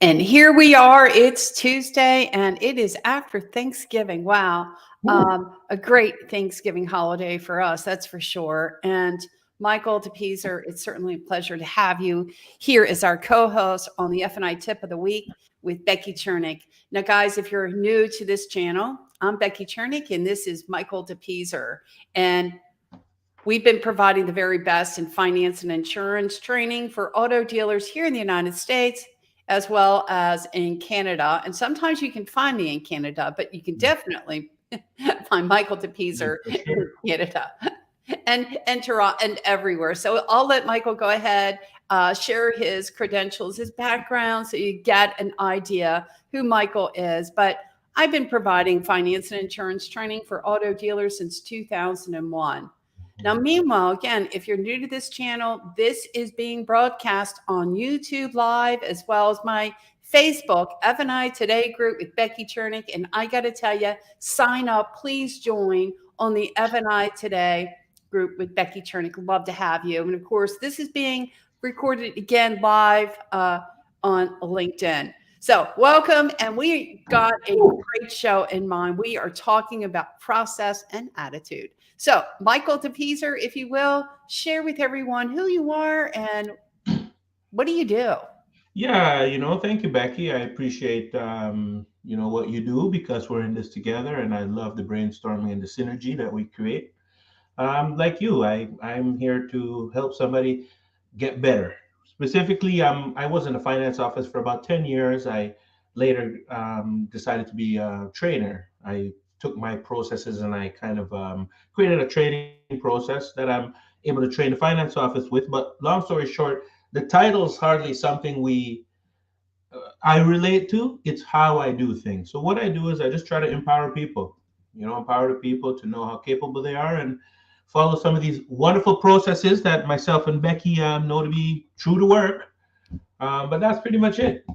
And here we are. It's Tuesday and it is after Thanksgiving. Wow. A great Thanksgiving holiday for us, that's for sure. And Michael DePeazer, it's certainly a pleasure to have you here as our co-host on the F&I Tip of the Week with Becky Chernek. Now, guys, if you're new to this channel, I'm Becky Chernek and this is Michael DePeazer. And we've been providing the very best in finance and insurance training for auto dealers here in the United States, as well as in Canada. And sometimes you can find me in Canada, but you can definitely find Michael DePeazer in Canada and Toronto and everywhere. So I'll let Michael go ahead, share his credentials, his background, so you get an idea who Michael is. But I've been providing finance and insurance training for auto dealers since 2001. Now, meanwhile, again, if you're new to this channel, this is being broadcast on YouTube Live, as well as my Facebook F&I Today group with Becky Chernek. And I got to tell you, sign up. Please join on the F&I Today group with Becky Chernek. Love to have you. And of course, this is being recorded again live on LinkedIn. So welcome. And we got a great show in mind. We are talking about process and attitude. So Michael DePeazer, if you will, share with everyone who you are and what do you do? Yeah, thank you, Becky. I appreciate, what you do because we're in this together and I love the brainstorming and the synergy that we create. Like you, I'm here to help somebody get better. Specifically, I was in the finance office for about 10 years. I later decided to be a trainer. I took my processes and I kind of created a training process that I'm able to train the finance office with. But long story short, the title is hardly something I relate to. It's how I do things. So what I do is I just try to empower people, empower the people to know how capable they are and follow some of these wonderful processes that myself and Becky know to be true to work. But that's pretty much it.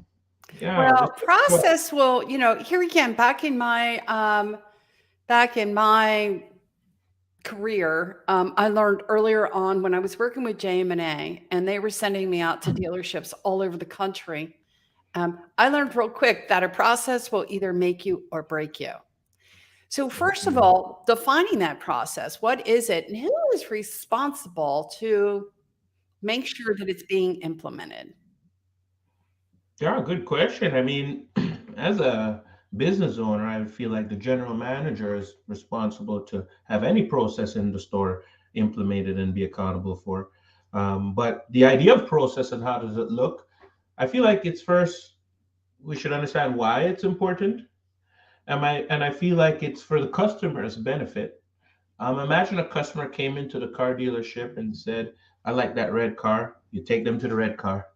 Yeah. Well, process will, here again, back in my career, I learned earlier on when I was working with JM&A and they were sending me out to dealerships all over the country. I learned real quick that a process will either make you or break you. So first of all, defining that process, what is it and who is responsible to make sure that it's being implemented? Yeah, good question. I mean, as a business owner, I feel like the general manager is responsible to have any process in the store implemented and be accountable for. But the idea of process and how does it look, I feel like it's first we should understand why it's important. And I feel like it's for the customer's benefit. Imagine a customer came into the car dealership and said, "I like that red car." You take them to the red car.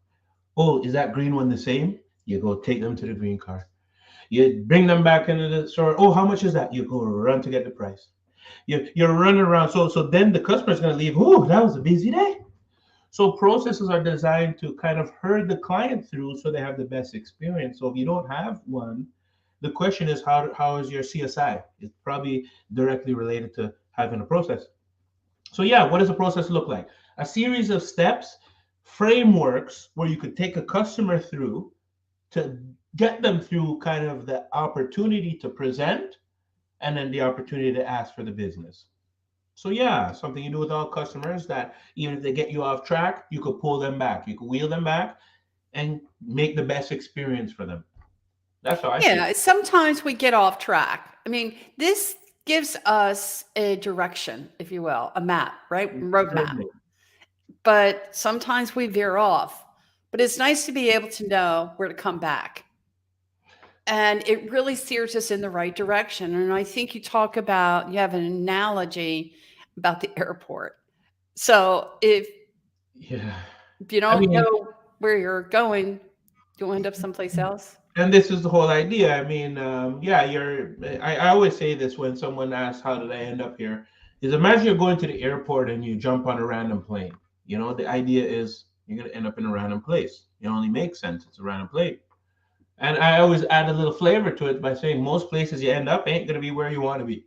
"Oh, is that green one the same?" You go take them to the green car. You bring them back into the store. "Oh, how much is that?" You go run to get the price. You're running around. So then the customer's going to leave. "Oh, that was a busy day." So processes are designed to kind of herd the client through so they have the best experience. So if you don't have one, the question is how is your CSI? It's probably directly related to having a process. So yeah, what does a process look like? A series of steps, frameworks where you could take a customer through to get them through kind of the opportunity to present and then the opportunity to ask for the business. So yeah, something you do with all customers that even if they get you off track, you could pull them back. You could wheel them back and make the best experience for them. That's how I see it. Yeah, sometimes we get off track. I mean, this gives us a direction, if you will, a map, right? Roadmap. Certainly. But sometimes we veer off. But it's nice to be able to know where to come back. And it really steers us in the right direction. And I think you have an analogy about the airport. So if Yeah. you I don't mean, know where you're going, you'll end up someplace else. and this is the whole idea. I mean, yeah, I always say this when someone asks, "How did I end up here?" Is imagine you're going to the airport and you jump on a random plane. The idea is you're going to end up in a random place. It only makes sense. It's a random plane. And I always add a little flavor to it by saying most places you end up ain't going to be where you want to be.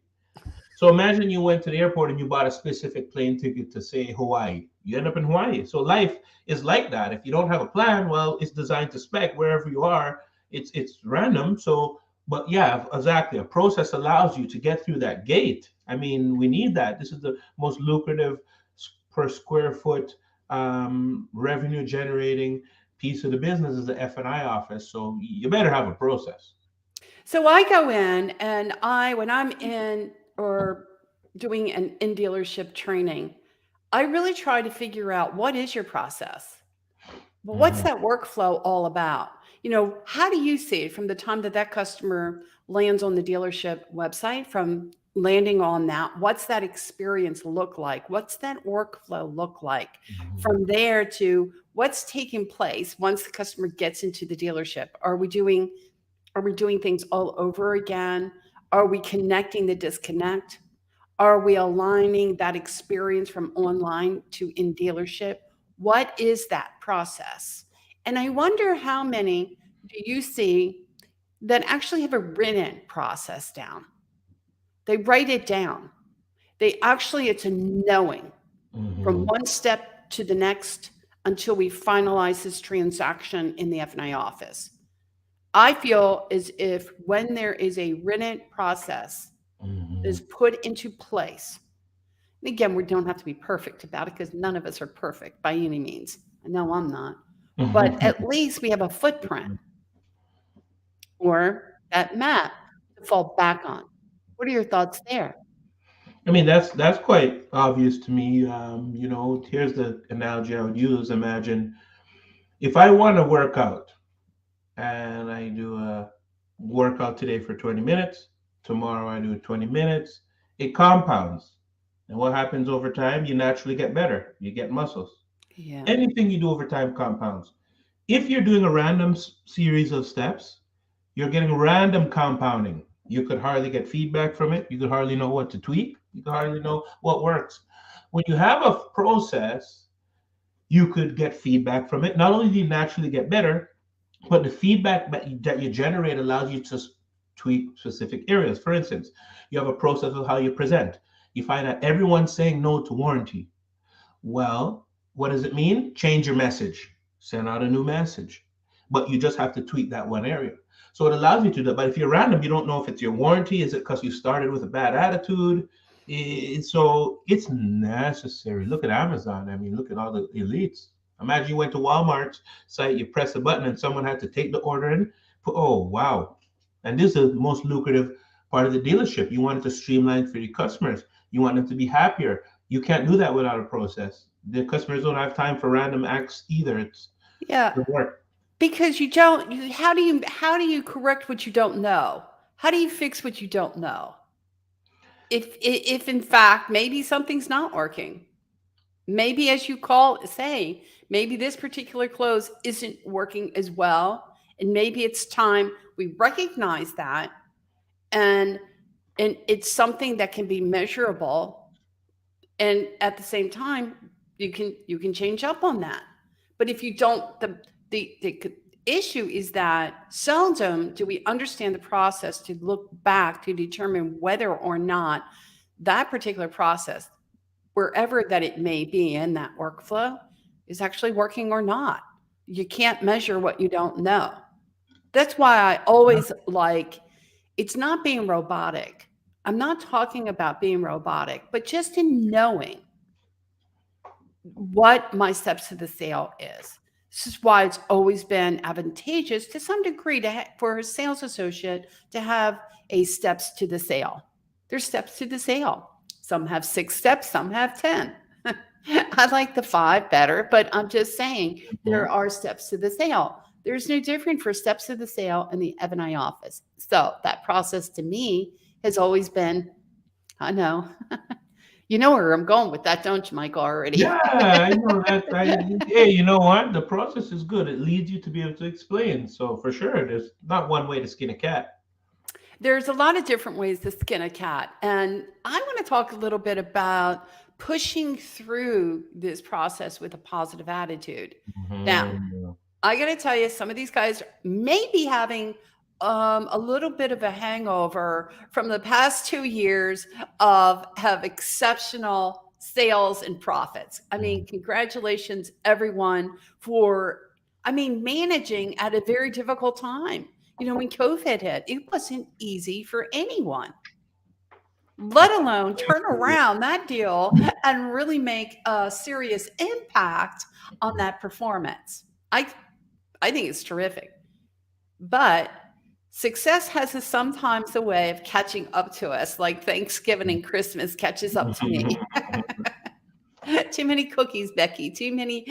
So imagine you went to the airport and you bought a specific plane ticket to say Hawaii. You end up in Hawaii. So life is like that. If you don't have a plan, well, it's designed to spec wherever you are. It's random. So, but yeah, exactly. A process allows you to get through that gate. I mean, we need that. This is the most lucrative per square foot revenue generating piece of the business is the F&I office. So you better have a process. So I go in and when I'm in or doing an in dealership training, I really try to figure out what is your process? Well, what's Mhm. that workflow all about? How do you see it from the time that that customer lands on the dealership website, from landing on that? What's that experience look like? What's that workflow look like? Mhm. From there to what's taking place once the customer gets into the dealership? Are we doing things all over again? Are we connecting the disconnect? Are we aligning that experience from online to in dealership? What is that process? And I wonder how many do you see that actually have a written process down? They write it down. It's a knowing from Mhm. one step to the next until we finalize this transaction in the F&I office. I feel as if when there is a written process that is Mhm. put into place, and again, we don't have to be perfect about it because none of us are perfect by any means. I know I'm not. But at least we have a footprint or that map to fall back on. What are your thoughts there? I mean, that's quite obvious to me. Here's the analogy I would use. Imagine if I want to work out and I do a workout today for 20 minutes, tomorrow I do 20 minutes, it compounds. And what happens over time? You naturally get better. You get muscles. Yeah. Anything you do over time compounds. If you're doing a random series of steps, you're getting random compounding. You could hardly get feedback from it. You could hardly know what to tweak. You could hardly know what works. When you have a process, you could get feedback from it. Not only do you naturally get better, but the feedback that you generate allows you to tweak specific areas. For instance, you have a process of how you present. You find that everyone's saying no to warranty. Well, what does it mean? Change your message, send out a new message. But you just have to tweak that one area. So it allows you to do that. But if you're random, you don't know if it's your warranty. Is it because you started with a bad attitude? So it's necessary. Look at Amazon. I mean, look at all the elites. Imagine you went to Walmart's site, you press a button, and someone had to take the order in. Oh, wow. And this is the most lucrative part of the dealership. You want it to streamline for your customers. You want them to be happier. You can't do that without a process. The customers don't have time for random acts either. It's Yeah. the work. Because you don't, how do you correct what you don't know? How do you fix what you don't know? If in fact maybe something's not working. Maybe as you say, maybe this particular close isn't working as well. And maybe it's time we recognize that, and it's something that can be measurable, and at the same time you can change up on that. But if you don't, the issue is that seldom do we understand the process to look back to determine whether or not that particular process, wherever that it may be in that workflow, is actually working or not. You can't measure what you don't know. That's why I always like, it's not being robotic. I'm not talking about being robotic, but just in knowing what my steps to the sale is. This is why it's always been advantageous to some degree for a sales associate to have a steps to the sale. There's steps to the sale. Some have 6 steps, some have 10. I like the 5 better, but I'm just saying there Mhm. are steps to the sale. There's no different for steps to the sale in the F&I office. So that process to me has always been, I know, you know where I'm going with that, don't you, Michael, Yeah, already? I know that. Hey, you know what? The process is good. It leads you to be able to explain. So for sure, there's not one way to skin a cat. There's a lot of different ways to skin a cat. And I want to talk a little bit about pushing through this process with a positive attitude. Now, Mhm. I got to tell you, some of these guys may be having a little bit of a hangover from the past 2 years of have exceptional sales and profits. I mean, congratulations, everyone, for, I mean, managing at a very difficult time. You know, when COVID hit, it wasn't easy for anyone, let alone turn around that deal and really make a serious impact on that performance. I think it's terrific. But success has sometimes a way of catching up to us, like Thanksgiving and Christmas catches up to me. Too many cookies, Becky. Too many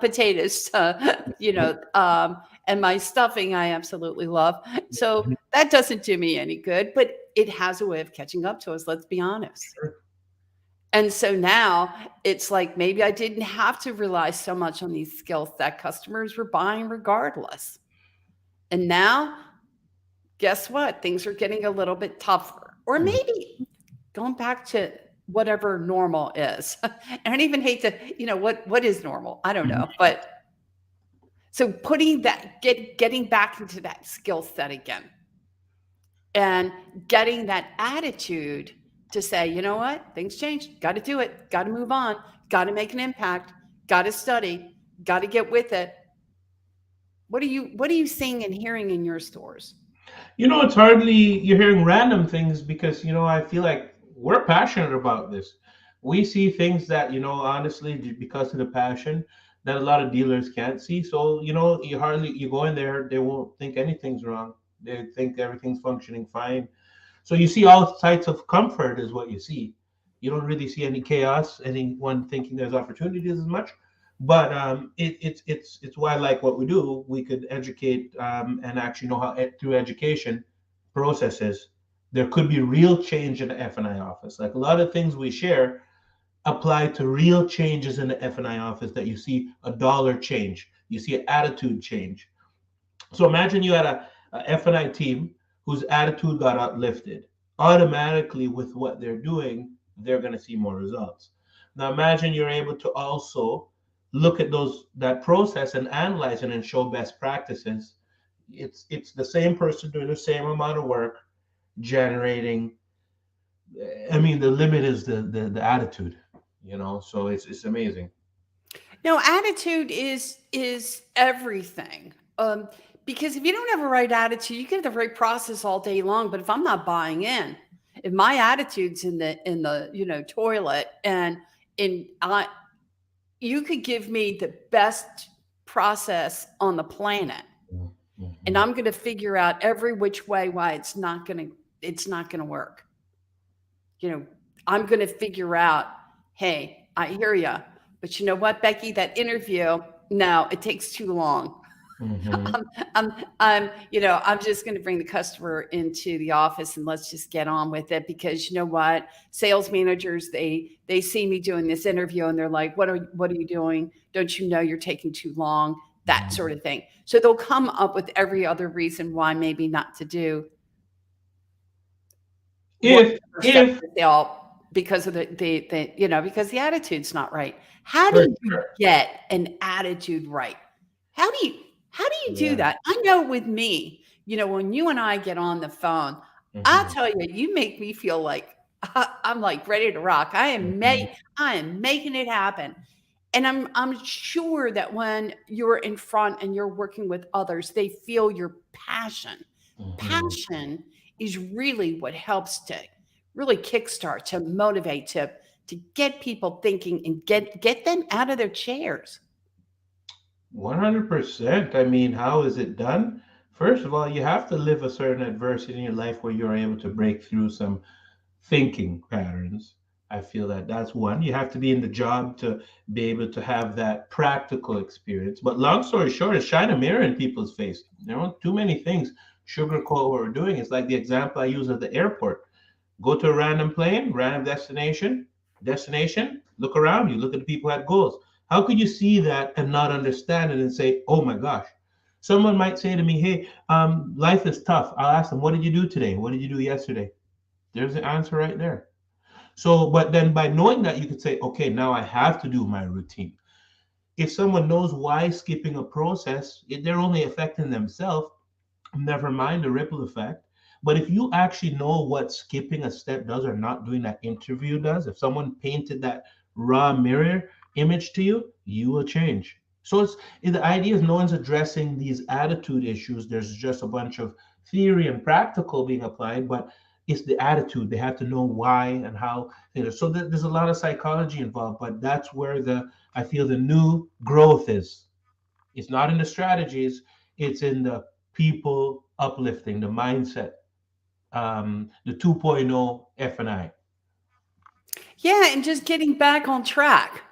potatoes. And my stuffing I absolutely love. So that doesn't do me any good, but it has a way of catching up to us. Let's be honest. And so now it's like maybe I didn't have to rely so much on these skills that customers were buying regardless. And now, guess what? Things are getting a little bit tougher. Or maybe going back to whatever normal is. I don't even hate to, what is normal? I don't know. But so putting that, getting back into that skill set again and getting that attitude to say, you know what? Things changed. Got to do it. Got to move on. Got to make an impact. Got to study. Got to get with it. What are you seeing and hearing in your stores? It's hardly you're hearing random things because, I feel like we're passionate about this. We see things that, honestly, because of the passion that a lot of dealers can't see. So, you go in there, they won't think anything's wrong. They think everything's functioning fine. So you see all types of comfort is what you see. You don't really see any chaos, anyone thinking there's opportunities as much. But it's why I like what we do. We could educate and actually know how through education processes there could be real change in the F&I office. Like a lot of things we share apply to real changes in the F&I office that you see a dollar change, you see an attitude change. So imagine you had a F&I team whose attitude got uplifted. Automatically, with what they're doing, they're going to see more results. Now imagine you're able to also look at that process and analyze it and show best practices. It's the same person doing the same amount of work, generating. I mean, the limit is the attitude, So it's amazing. No, attitude is everything. Because if you don't have a right attitude, you can have the right process all day long. But if I'm not buying in, if my attitude's in the toilet, and you could give me the best process on the planet, and I'm going to figure out every which way why it's not going to work. I'm going to figure out, hey, I hear you, but you know what, Becky, that interview, no, it takes too long. I'm just going to bring the customer into the office and let's just get on with it, because you know what, sales managers, they see me doing this interview and they're like, what are you doing? Don't you know you're taking too long? That sort of thing. So they'll come up with every other reason why maybe not to do if because of because the attitude's not right. How do you get an attitude right? How do you do that? I know with me, when you and I get on the phone, I'll tell you, you make me feel like I'm like ready to rock. I am making it happen. And I'm sure that when you're in front and you're working with others, they feel your passion. Passion is really what helps to really kickstart, to motivate, to get people thinking and get them out of their chairs. 100%. I mean, how is it done? First of all, you have to live a certain adversity in your life where you're able to break through some thinking patterns. I feel that that's one. You have to be in the job to be able to have that practical experience. But long story short, is shine a mirror in people's face. There aren't too many things sugarcoat what we're doing. It's like the example I use at the airport. Go to a random plane, random destination, look around you, look at the people who had goals. How could you see that and not understand it and say, oh my gosh? Someone might say to me, hey, life is tough. I'll ask them, what did you do today? What did you do yesterday? There's the answer right there. So, but then by knowing that, you could say, okay, now I have to do my routine. If someone knows why skipping a process, they're only affecting themselves. never mind the ripple effect. But if you actually know what skipping a step does or not doing that interview does, if someone painted that raw mirror image to you, you will change. So the idea is no one's addressing these attitude issues. There's just a bunch of theory and practical being applied, but it's the attitude. They have to know why and how things are. So there's a lot of psychology involved, but that's where I feel the new growth is. It's not in the strategies, it's in the people uplifting, the mindset, the 2.0 F&I. Yeah, and just getting back on track.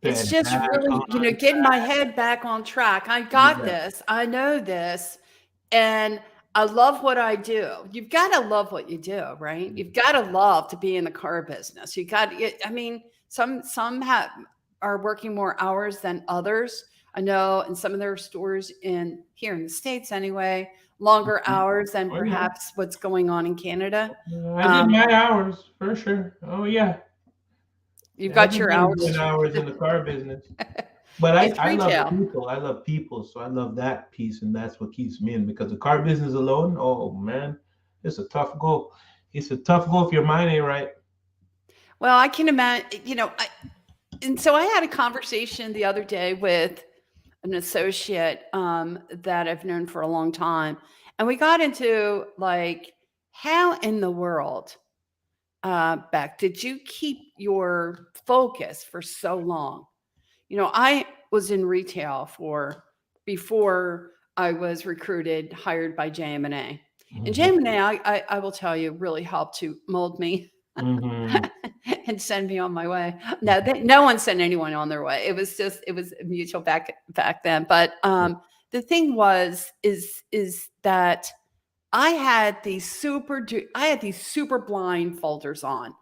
It's Been just back really, on getting my head back on track. I got yeah. this. I know this. And I love what I do. You've got to love what you do, right? You've got to love to be in the car business. You got I mean, some have are working more hours than others. I know in some of their stores in here in the States anyway, longer Mhm. hours than Oh yeah. perhaps what's going on in Canada. I did Um, my hours for sure. Oh yeah. you've got your Everybody's doing hours. hours in the car business. But It's I love retail. people. I love people. So I love that piece, and that's what keeps me in. Because the car business alone, oh man, it's a tough goal. It's a tough goal if your mind ain't right. Well, I can imagine, and so I had a conversation the other day with an associate that I've known for a long time, and we got into like, how in the world, Beck, did you keep your focus for so long? I was in retail for before I was recruited, hired by JM&A. And Hmm. JM&A, I will tell you, really helped to mold me Hmm. and send me on my way. No, no one sent anyone on their way. It was mutual back then. But the thing is that I had these super blind folders on,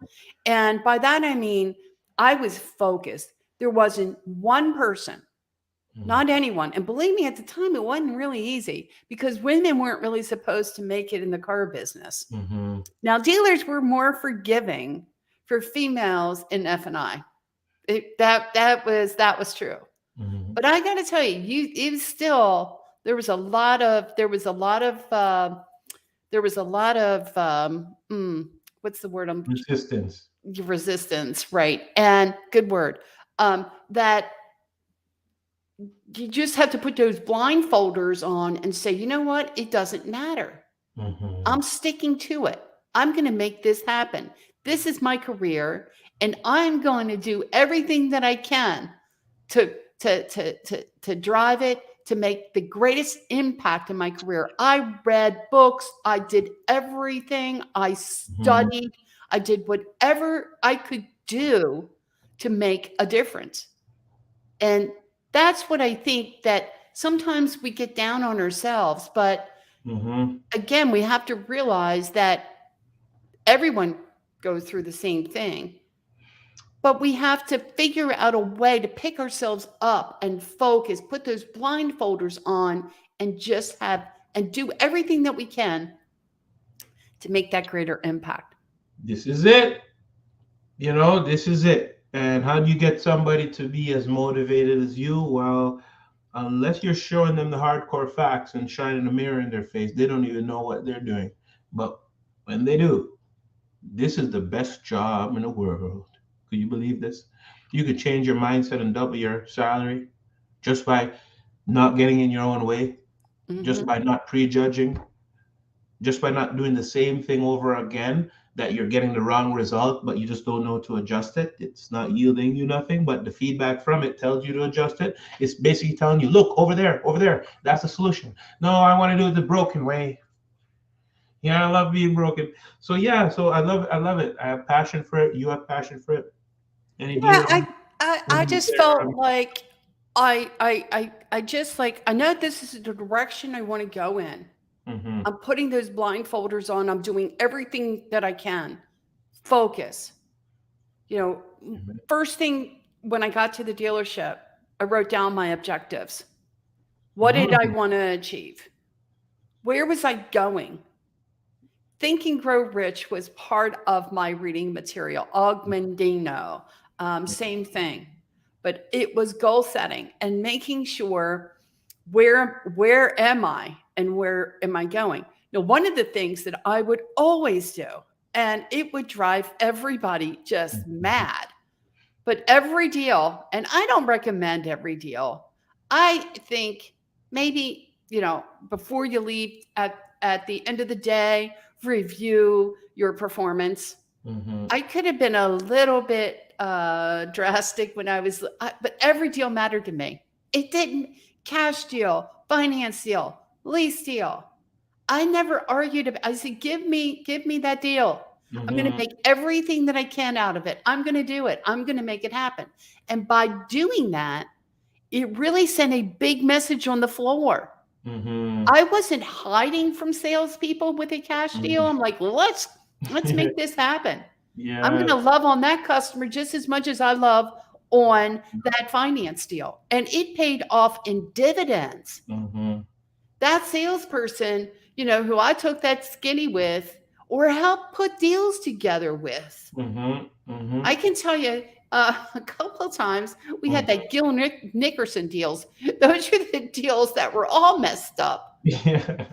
and by that I mean I was focused. There wasn't one person, not anyone. And believe me, at the time, it wasn't really easy because women weren't really supposed to make it in the car business. Hmm. Now, dealers were more forgiving for females in F&I. That was true. Hmm. But I got to tell you, it was still there was a lot of what's the word? Resistance. Resistance, right? And good word. That you just have to put those blindfolders on and say, you know what? It doesn't matter. Hmm. I'm sticking to it. I'm going to make this happen. This is my career, and I'm going to do everything that I can to to drive it to make the greatest impact in my career. I read books, I did everything, I Hmm. studied, I did whatever I could do to make a difference. And that's what I think, that sometimes we get down on ourselves, but Hmm. again, we have to realize that everyone goes through the same thing, but we have to figure out a way to pick ourselves up and focus, put those blindfolders on, and just have and do everything that we can to make that greater impact. This is it. This is it. And how do you get somebody to be as motivated as you? Well, unless you're showing them the hardcore facts and shining a mirror in their face, they don't even know what they're doing. But when they do, this is the best job in the world. Could you believe this? You could change your mindset and double your salary just by not getting in your own way, just Hmm. by not prejudging, just by not doing the same thing over again, that you're getting the wrong result, but you just don't know to adjust it. It's not yielding you nothing, but the feedback from it tells you to adjust it. It's basically telling you, look, over there, that's the solution. No, I want to do it the broken way. Yeah, I love being broken. So yeah, so I love it. I have passion for it. You have passion for it. Any Yeah, dealer I want to just felt like I just like, I know this is the direction I want to go in. Mm-hmm. I'm putting those blindfolders on. I'm doing everything that I can. Focus. You know, first thing when I got to the dealership, I wrote down my objectives. What did I Mm-hmm. want to achieve? Where was I going? Think and Grow Rich was part of my reading material. Augmentino, same thing. But it was goal setting and making sure, where am I? and where am I going? Now, one of the things that I would always do, and it would drive everybody just mad, but every deal, and I don't recommend every deal. I think maybe, before you leave at the end of the day, review your performance. Mm-hmm. I could have been a little bit drastic when but every deal mattered to me. It didn't. Cash deal, finance deal, lease deal. I never argued about. I said, give me that deal. I'm going to Mm-hmm. make everything that I can out of it. I'm going to do it. I'm going to make it happen. And by doing that, it really sent a big message on the floor. Mm-hmm. I wasn't hiding from salespeople with a cash deal. I'm like, let's make this happen. I'm going Yeah. to love on that customer just as much as I love on that finance deal. And it paid off in dividends. Mm-hmm. That salesperson, who I took that skinny with or helped put deals together with. Mm-hmm. Mm-hmm. I can tell you a couple of times we had that Gil Nickerson deals. Those are the deals that were all messed up. Yeah.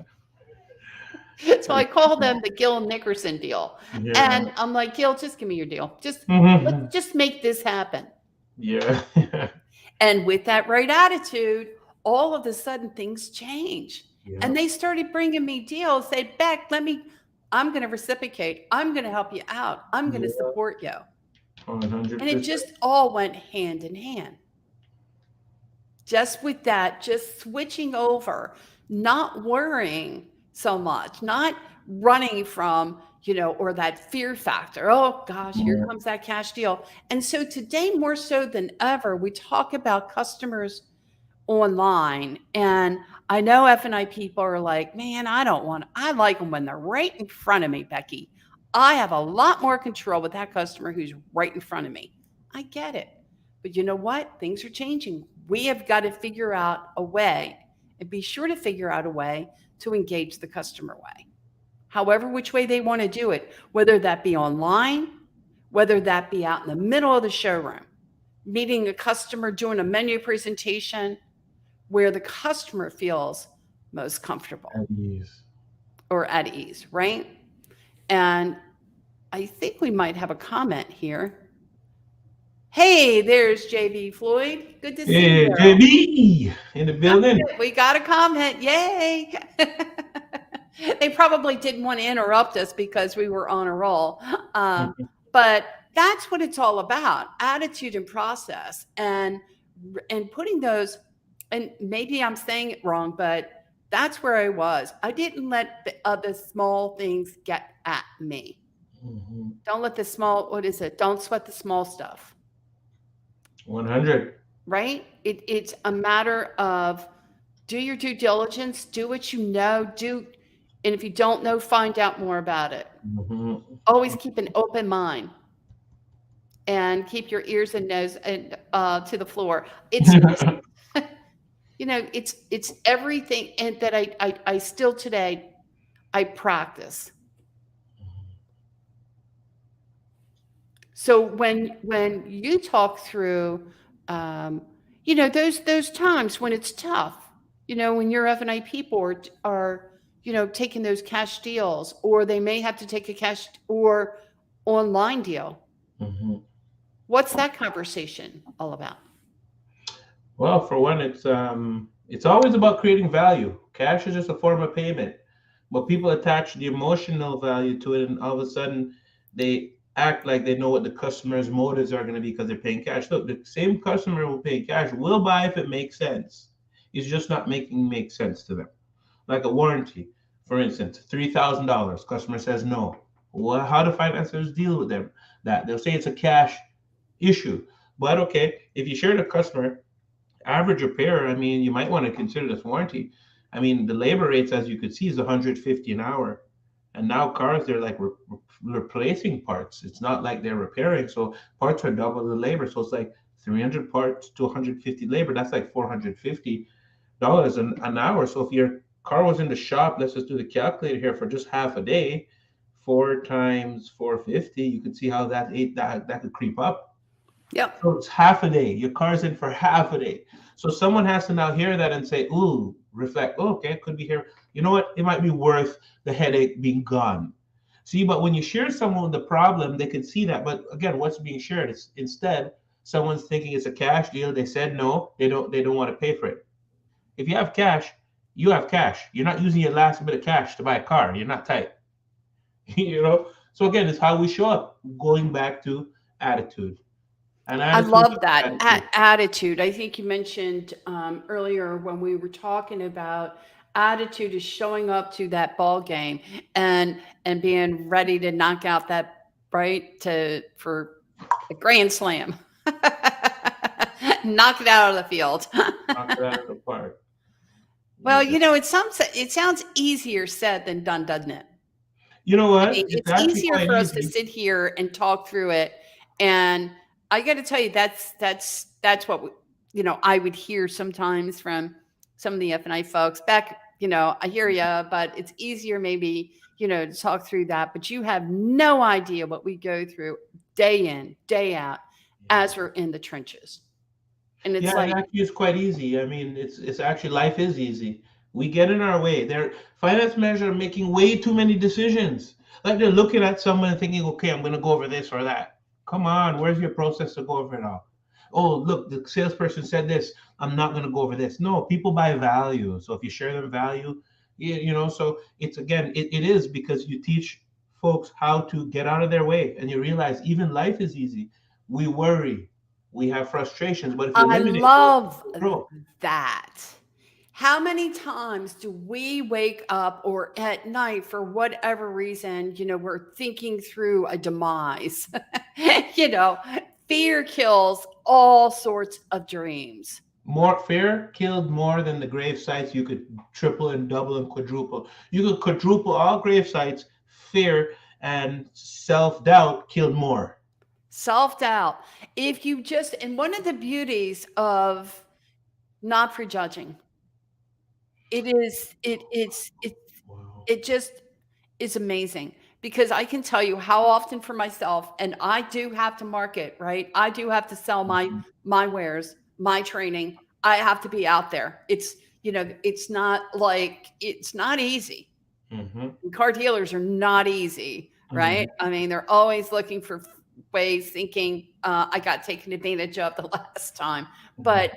So I call them the Gil Nickerson deal. Yeah. And I'm like, Gil, just give me your deal. Mm-hmm. Let's just make this happen. Yeah. And with that right attitude, all of a sudden things change. Yeah. And they started bringing me deals. Say, Beck, I'm going to reciprocate. I'm going to help you out. I'm going to support you. 100%. And it just all went hand in hand. Just with that, just switching over, not worrying so much, not running from, or that fear factor. Oh gosh, here comes that cash deal. And so today, more so than ever, we talk about customers online. And I know F&I people are like, man, I like them when they're right in front of me, Becky. I have a lot more control with that customer who's right in front of me. I get it. But you know what? Things are changing. We have got to figure out a way, and be sure to figure out a way to engage the customer way. However, which way they want to do it, whether that be online, whether that be out in the middle of the showroom, meeting a customer, doing a menu presentation, where the customer feels most comfortable or at ease, right? And I think we might have a comment here. Hey, there's JB Floyd. Good to see you. JB in the building. We got a comment. Yay. They probably didn't want to interrupt us because we were on a roll. But that's what it's all about, attitude and process, and putting those. And maybe I'm saying it wrong, but that's where I was. I didn't let the small things get at me. Mm-hmm. Don't let Don't sweat the small stuff. 100. Right? It's a matter of do your due diligence, do what you know, and if you don't know, find out more about it. Mm-hmm. Always keep an open mind. And keep your ears and nose to the floor. It's just, it's everything, and that I still today I practice. So when you talk through, those times when it's tough, when your F&I people are taking those cash deals, or they may have to take a cash or online deal. Mm-hmm. What's that conversation all about? Well, for one, it's always about creating value. Cash is just a form of payment, but people attach the emotional value to it, and all of a sudden they act like they know what the customer's motives are going to be because they're paying cash. Look, the same customer who pay cash will buy if it makes sense. It's just not make sense to them. Like a warranty, for instance, $3,000. Customer says no. Well, how do financiers deal with them? That they'll say it's a cash issue. But okay, if you share the customer, average repair, I mean, you might want to consider this warranty. I mean, the labor rates, as you could see, is 150 an hour. And now cars, they're like replacing parts. It's not like they're repairing. So parts are double the labor. So it's like 300 parts to 150 labor. That's like $450 an hour. So if your car was in the shop, let's just do the calculator here, for just half a day, 4 times 450, you could see how that could creep up. Yep. So it's half a day. Your car's in for half a day. So someone has to now hear that and say, ooh, reflect. Oh, okay, it could be here. You know what? It might be worth the headache being gone. See, but when you share someone with the problem, they can see that. But again, what's being shared is instead someone's thinking it's a cash deal. They said no, they don't want to pay for it. If you have cash, you have cash. You're not using your last bit of cash to buy a car. You're not tight. you know? So again, it's how we show up, going back to attitude. An I attitude love is that attitude. attitude. I think you mentioned earlier when we were talking about attitude is showing up to that ball game and being ready to knock out that right to for a grand slam. Knock it out of the field. Knock it out of the park. Well, Yeah. it sounds easier said than done, doesn't it? You know I what? mean, It's it's actually easier quite for us to easy. sit here and talk through it, and I got to tell you, that's what I would hear sometimes from some of the F&I folks. Back, I hear you, but it's easier maybe to talk through that. But you have no idea what we go through day in, day out, Yeah. as we're in the trenches, and it's Yeah, it like actually is quite easy. I mean, it's actually life is easy. We get in our way. Their finance managers are making way too many decisions. Like they're looking at someone and thinking, okay, I'm gonna go over this or that. Come on, where's your process to go over it all? Oh, look, the salesperson said this. I'm not gonna go over this. No, people buy value. So if you share them value, so it's again, it is because you teach folks how to get out of their way and you realize even life is easy. We worry, we have frustrations, but if you I eliminate those, love you grow. that. How many times do we wake up or at night for whatever reason, we're thinking through a demise? you know, Fear kills all sorts of dreams. More fear killed more than the grave sites you could triple and double and quadruple. You could quadruple all grave sites. Fear and self-doubt killed more. Self-doubt. If you just and one of the beauties of not prejudging, it is Wow. it just is amazing because I can tell you how often for myself, and I do have to market, right? I do have to sell Mhm. my wares, my training. I have to be out there. It's not easy. Mhm. Car dealers are not easy, right? Mhm. I mean, they're always looking for ways, thinking I got taken advantage of the last time. Mhm. But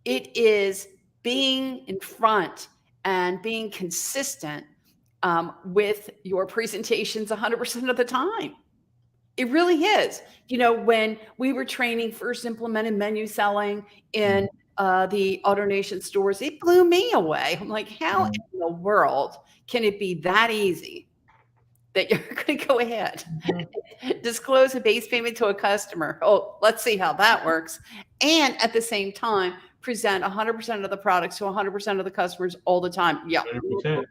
it is being in front and being consistent with your presentations 100% of the time. It really is. When we were training, first implemented menu selling in the AutoNation stores, it blew me away. I'm like, how Mhm. in the world can it be that easy that you're going to go ahead, Mhm. disclose a base payment to a customer? Oh, let's see how that works. And at the same time, present 100% of the products to 100% of the customers all the time. Yeah, 100%.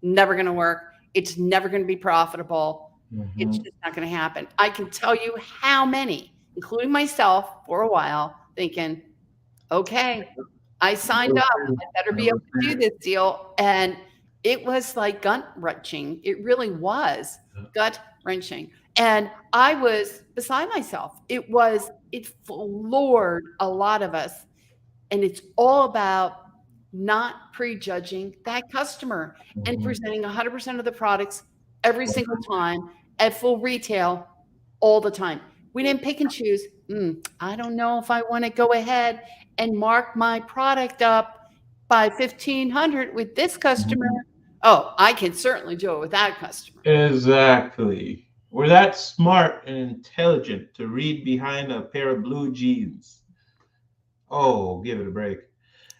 never going to work. It's never going to be profitable. It's Mhm. just not going to happen. I can tell you how many, including myself for a while, thinking, okay, I signed Never up. fail. I better be able Never to do fail. this deal. And it was like gut wrenching. It really was gut wrenching. And I was beside myself. It floored a lot of us. And it's all about not prejudging that customer and Mhm. presenting 100% of the products every single time at full retail all the time. We didn't pick and choose. I don't know if I want to go ahead and mark my product up by 1500 with this customer. Mhm. Oh, I can certainly do it with that customer. Exactly. We're that smart and intelligent to read behind a pair of blue jeans. Oh, give it a break.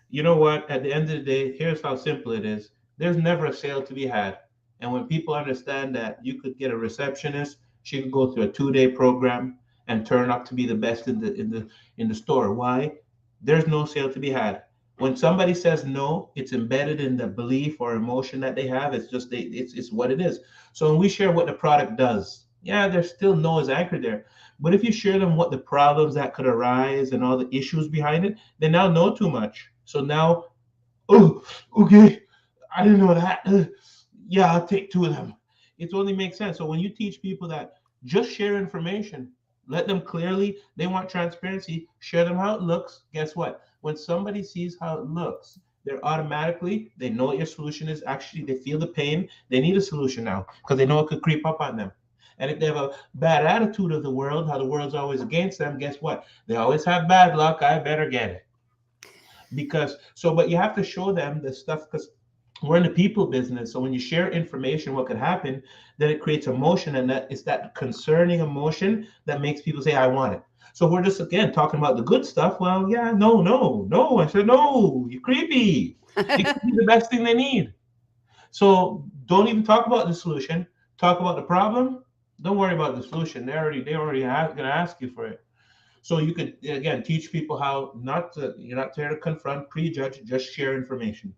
You know what? At the end of the day, here's how simple it is. There's never a sale to be had. And when people understand that you could get a receptionist, she could go through a 2-day program and turn up to be the best in the store. Why? There's no sale to be had. When somebody says no, it's embedded in the belief or emotion that they have. It's what it is. So when we share what the product does, yeah, there's still no is anchored there. But if you share them what the problems that could arise and all the issues behind it, they now know too much. So now, oh, okay, I didn't know that. Yeah, I'll take two of them. It only makes sense. So when you teach people that just share information, Let them clearly, they want transparency, share them how it looks. Guess what? When somebody sees how it looks, they're automatically, they know what your solution is. Actually, they feel the pain. They need a solution now because they know it could creep up on them. And if they have a bad attitude of the world, how the world's always against them, guess what? They always have bad luck. I better get it. Because so, but you have to show them the stuff because we're in the people business. So when you share information, what could happen, then it creates emotion, and that is that concerning emotion that makes people say, I want it. So we're just again talking about the good stuff. Well, yeah, no, no, no. I said, no, you're creepy. It could be the best thing they need. So don't even talk about the solution. Talk about the problem. Don't worry about the solution. They're already going to ask you for it. So you could again teach people how not to. You're not there to confront, prejudge, just share information.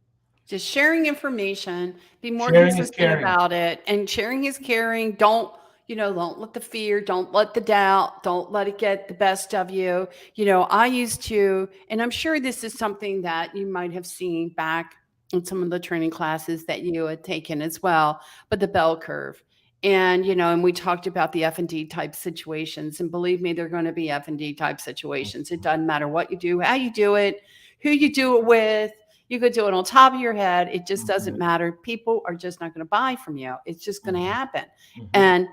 Just sharing information, be more Sharing is consistent caring. about it. And sharing is caring. Don't let the fear, don't let the doubt, don't let it get the best of you. I used to, and I'm sure this is something that you might have seen back in some of the training classes that you had taken as well, but the bell curve. And we talked about the F&D type situations. And believe me, they're going to be F&D type situations. It doesn't matter what you do, how you do it, who you do it with. You could do it on top of your head. It just doesn't matter. People are just not going to buy from you. It's just going to happen.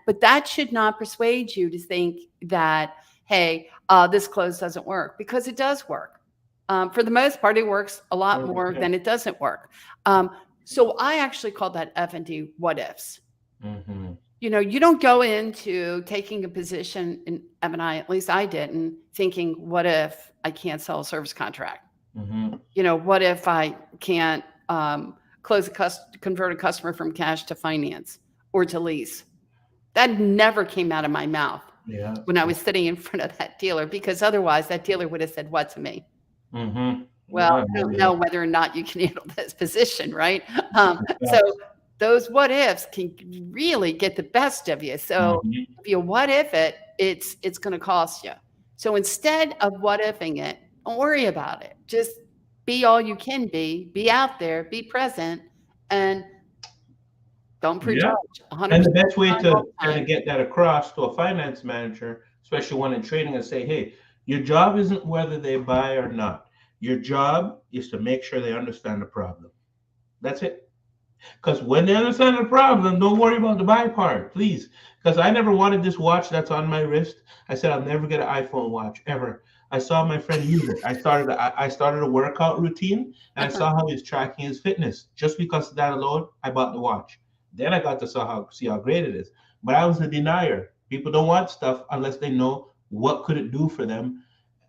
But that should not persuade you to think that, hey, this close doesn't work, because it does work. For the most part, it works a lot more than it doesn't work. So I actually call that F&D what ifs. You don't go into taking a position in F&I, at least I didn't, thinking, what if I can't sell a service contract? What if I can't convert a customer from cash to finance or to lease? That never came out of my mouth when I was sitting in front of that dealer, because otherwise that dealer would have said, what to me? Well, I don't know whether or not you can handle this position, right? So those what ifs can really get the best of you. So if you what if it's going to cost you. So instead of what ifing it, don't worry about it. Just be all you can be out there, be present, and don't prejudge. 100% And the best way to all the kind time. of get that across to a finance manager, especially one in training, is say, hey, your job isn't whether they buy or not. Your job is to make sure they understand the problem. That's it. Because when they understand the problem, don't worry about the buy part, please. Because I never wanted this watch that's on my wrist. I said I'll never get an iPhone watch ever. I saw my friend use it. I started a workout routine, and I saw how he was tracking his fitness. Just because of that alone, I bought the watch. Then I got to see how great it is. But I was a denier. People don't want stuff unless they know what could it do for them.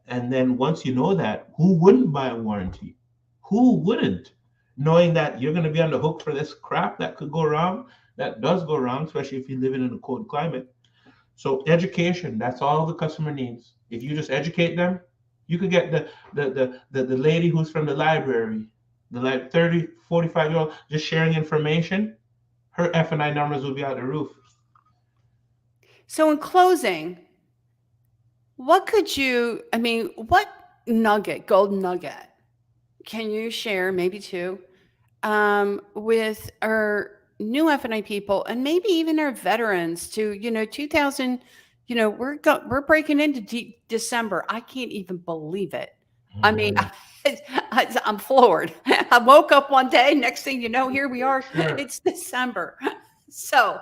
And then once you know that, who wouldn't buy a warranty? Who wouldn't? Knowing that you're going to be on the hook for this crap that could go wrong, that does go wrong, especially if you're living in a cold climate. So education, that's all the customer needs. If you just educate them, you could get the lady who's from the library, the like 30, 45-year-old, just sharing information, her F&I numbers will be out the roof. So in closing, what golden nugget can you share, maybe two, with our new F&I people, and maybe even our veterans to, 2000, we're breaking into December. I can't even believe it. I mean, I'm floored. I woke up one day, next thing you know, here we are. Sure. It's December. So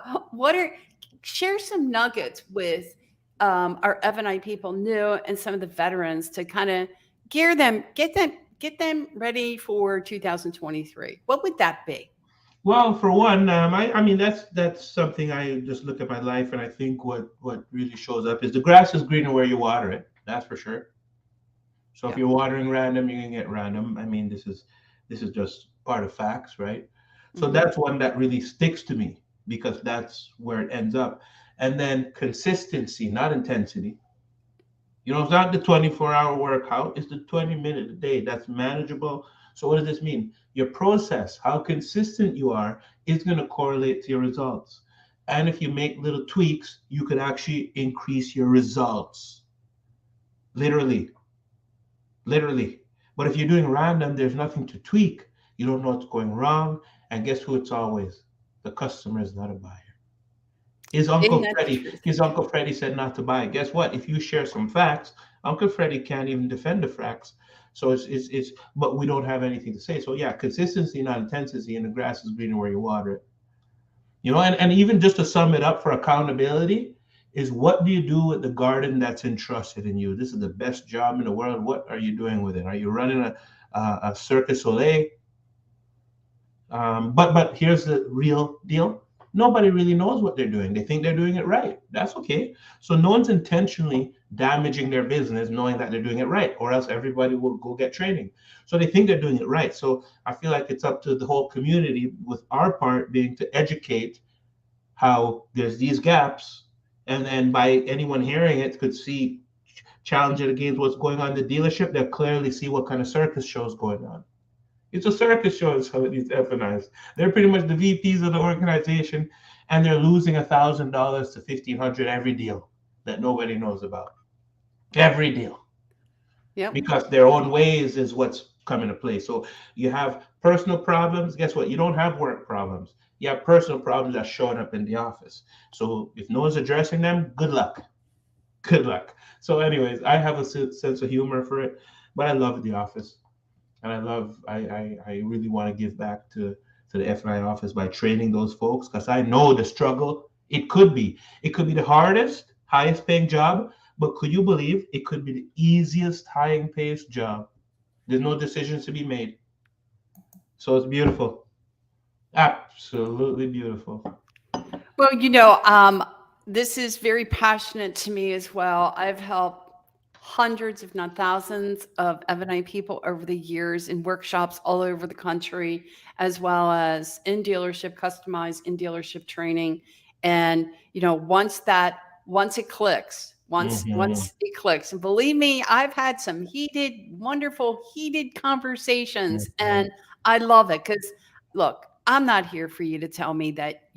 share some nuggets with our F&I people new and some of the veterans to kind of get them ready for 2023. What would that be? Well, for one, I mean that's something I just look at my life and I think what really shows up is the grass is greener where you water it. That's for sure. So if you're watering random, you're gonna get random. I mean, this is just part of facts, right? So that's one that really sticks to me because that's where it ends up. And then consistency, not intensity. It's not the 24-hour workout, it's the 20-minute a day. That's manageable. So what does this mean? Your process, how consistent you are, is going to correlate to your results. And if you make little tweaks, you could actually increase your results. Literally. Literally. But if you're doing random, there's nothing to tweak. You don't know what's going wrong. And guess who it's always? The customer is not a buyer. His Ain't Uncle that the Freddie, truth? his Uncle Freddie said not to buy it. Guess what? If you share some facts, Uncle Freddie can't even defend the facts. So it's but we don't have anything to say. So yeah, consistency, not intensity, and the grass is greener where you water it. And even just to sum it up for accountability is what do you do with the garden that's entrusted in you? This is the best job in the world. What are you doing with it? Are you running a Circus Soleil? But here's the real deal. Nobody really knows what they're doing. They think they're doing it right. That's okay. So no one's intentionally damaging their business knowing that they're doing it right, or else everybody will go get training. So they think they're doing it right. So I feel like it's up to the whole community, with our part being to educate how there's these gaps, and then by anyone hearing it could see, challenge it against what's going on in the dealership. They'll clearly see what kind of circus show is going on. It's a circus show in some of these F&Is. They're pretty much the VPs of the organization, and they're losing $1,000 to $1,500 every deal that nobody knows about. Every deal. Yep. Because their own ways is what's coming to play. So you have personal problems. Guess what? You don't have work problems. You have personal problems that's showing up in the office. So if no one's addressing them, good luck. Good luck. So, anyways, I have a sense of humor for it, but I love the office. And I really want to give back to the F&I office by training those folks, because I know the struggle it could be. It could be the hardest, highest paying job, but could you believe it could be the easiest, highest paid job? There's no decisions to be made. So it's beautiful. Absolutely beautiful. Well, this is very passionate to me as well. I've helped hundreds, if not thousands, of F&I people over the years in workshops all over the country, as well as in dealership, customized in dealership training. And once it clicks, once it clicks, and believe me, I've had some wonderful heated conversations, and I love it because, look, I'm not here for you to tell me that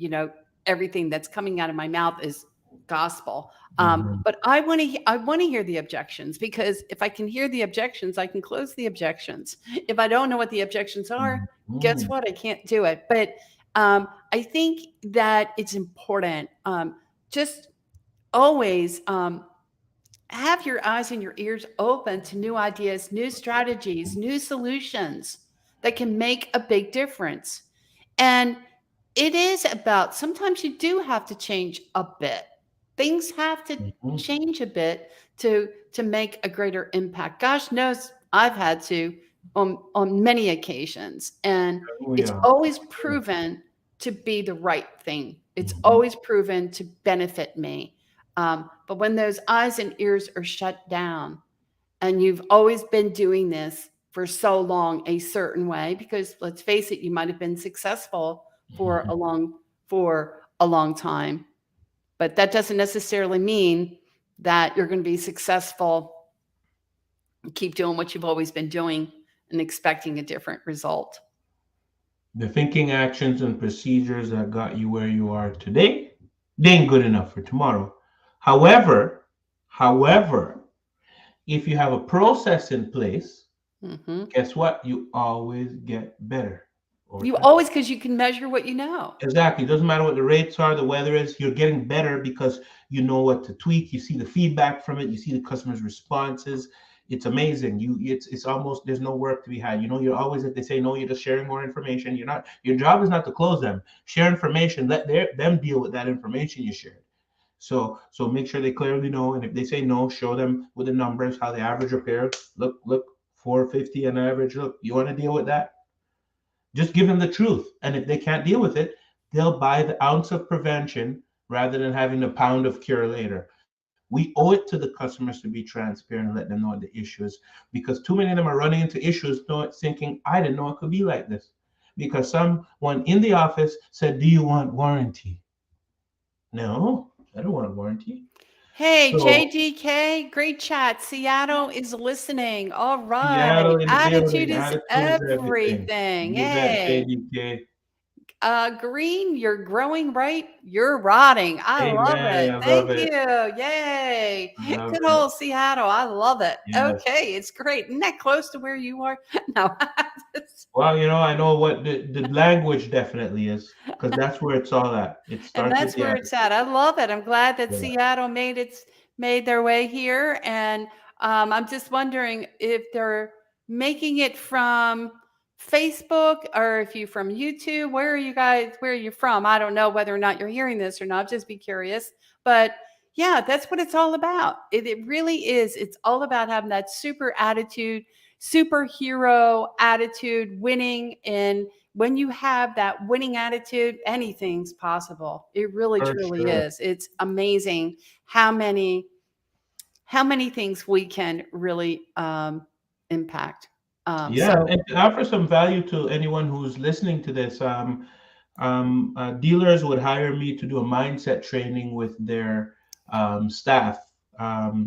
everything that's coming out of my mouth is gospel. But I want to hear the objections, because if I can hear the objections, I can close the objections. If I don't know what the objections are, guess what? I can't do it. But I think that it's important. Just always have your eyes and your ears open to new ideas, new strategies, new solutions that can make a big difference. And it is about, sometimes you do have to change a bit. Things have to change a bit to make a greater impact. Gosh knows I've had to on many occasions, and it's always proven to be the right thing. It's always proven to benefit me. But when those eyes and ears are shut down, and you've always been doing this for so long a certain way, because let's face it, you might have been successful for a long time, but that doesn't necessarily mean that you're going to be successful and keep doing what you've always been doing and expecting a different result. The thinking, actions, and procedures that got you where you are today, they ain't good enough for tomorrow. However, if you have a process in place, guess what? You always get better. Because you can measure what you know. Exactly. It doesn't matter what the rates are, the weather is, you're getting better because you know what to tweak. You see the feedback from it. You see the customer's responses. It's amazing. It's almost, there's no work to be had. You're always, if they say no, you're just sharing more information. Your job is not to close them. Share information. Let them deal with that information you shared. So make sure they clearly know. And if they say no, show them with the numbers how the average repair. Look, 450 on average. Look, you want to deal with that? Just give them the truth. And if they can't deal with it, they'll buy the ounce of prevention rather than having the pound of cure later. We owe it to the customers to be transparent and let them know what the issue is, because too many of them are running into issues thinking, I didn't know it could be like this. Because someone in the office said, do you want warranty? No, I don't want a warranty. Hey, JDK, great chat. Seattle is listening. All right. Attitude is everything. Hey. JDK. Green, you're growing right. You're rotting. I love it. Thank you. Yay. Good old Seattle. I love it. Yeah. Okay. It's great. Isn't that close to where you are? No, Well, I know what the language definitely is, because that's where it's all at. It And starts with that's the where it's at. I love it. I'm glad that attitude. Seattle made their way here, and I'm just wondering if they're making it from Facebook or if you from YouTube. Where are you guys? Where are you from? I don't know whether or not you're hearing this or not. Just be curious. But yeah, that's what it's all about. It really is. It's all about having that super attitude, superhero attitude, winning, and when you have that winning attitude, anything's possible. It really For truly sure. is. It's amazing how many things we can really impact. Yeah, So and to offer some value to anyone who's listening to this, dealers would hire me to do a mindset training with their staff,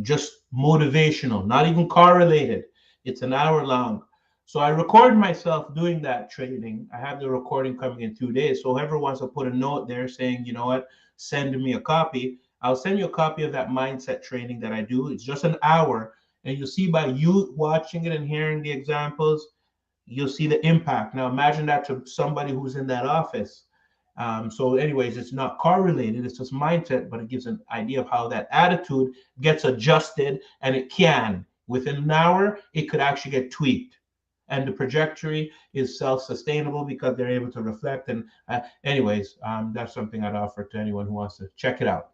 just motivational, not even correlated. It's an hour long. So I record myself doing that training. I have the recording coming in 2 days. So whoever wants to put a note there saying, you know what, send me a copy. I'll send you a copy of that mindset training that I do. It's just an hour. And you'll see by you watching it and hearing the examples, you'll see the impact. Now imagine that to somebody who's in that office. So anyways, it's not correlated, it's just mindset, but it gives an idea of how that attitude gets adjusted, and it can. Within an hour, it could actually get tweaked. And the trajectory is self-sustainable because they're able to reflect. And anyways, that's something I'd offer to anyone who wants to check it out.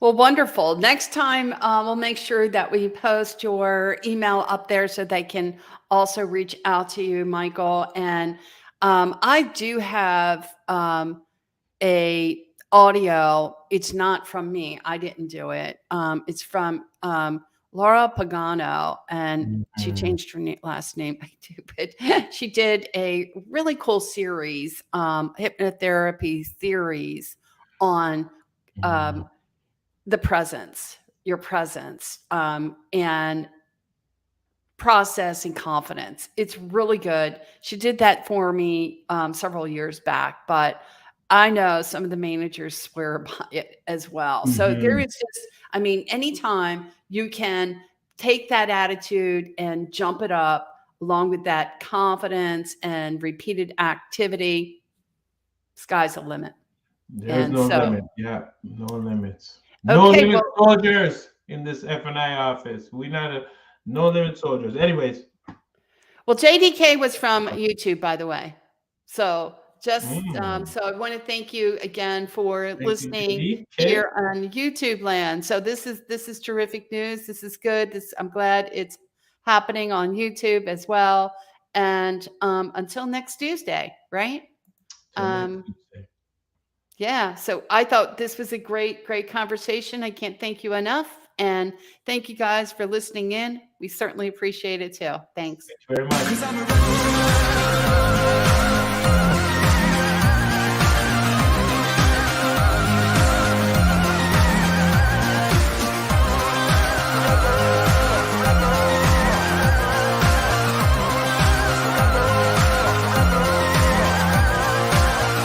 well, wonderful. Next time, we'll make sure that we post your email up there so they can also reach out to you, Michael. And I do have a audio. It's not from me. I didn't do it. It's from Laura Pagano, and she Mhm. changed her last name. I do, but she did a really cool series, hypnotherapy series on Mhm. um, the presence, your presence, and process and confidence. It's really good. She did that for me several years back, but I know some of the managers swear by it as well. So there Mhm. is just, I mean, anytime you can take that attitude and jump it up along with that confidence and repeated activity, sky's the limit. There's And no so, limit. Yeah, no limits. No okay, limit well, soldiers in this F&I office. We not a no limit soldiers. Anyways, well, JDK was from YouTube, by the way. So just mm, so I want to thank you again for thank you, listening JD. Okay. here on YouTube land. So this is terrific news. This is good. I'm glad it's happening on YouTube as well. And until next Tuesday, right? Till next Um, Tuesday. yeah. So I thought this was a great conversation. I can't thank you enough. And thank you guys for listening in. We certainly appreciate it too. Thanks. Thank you very much.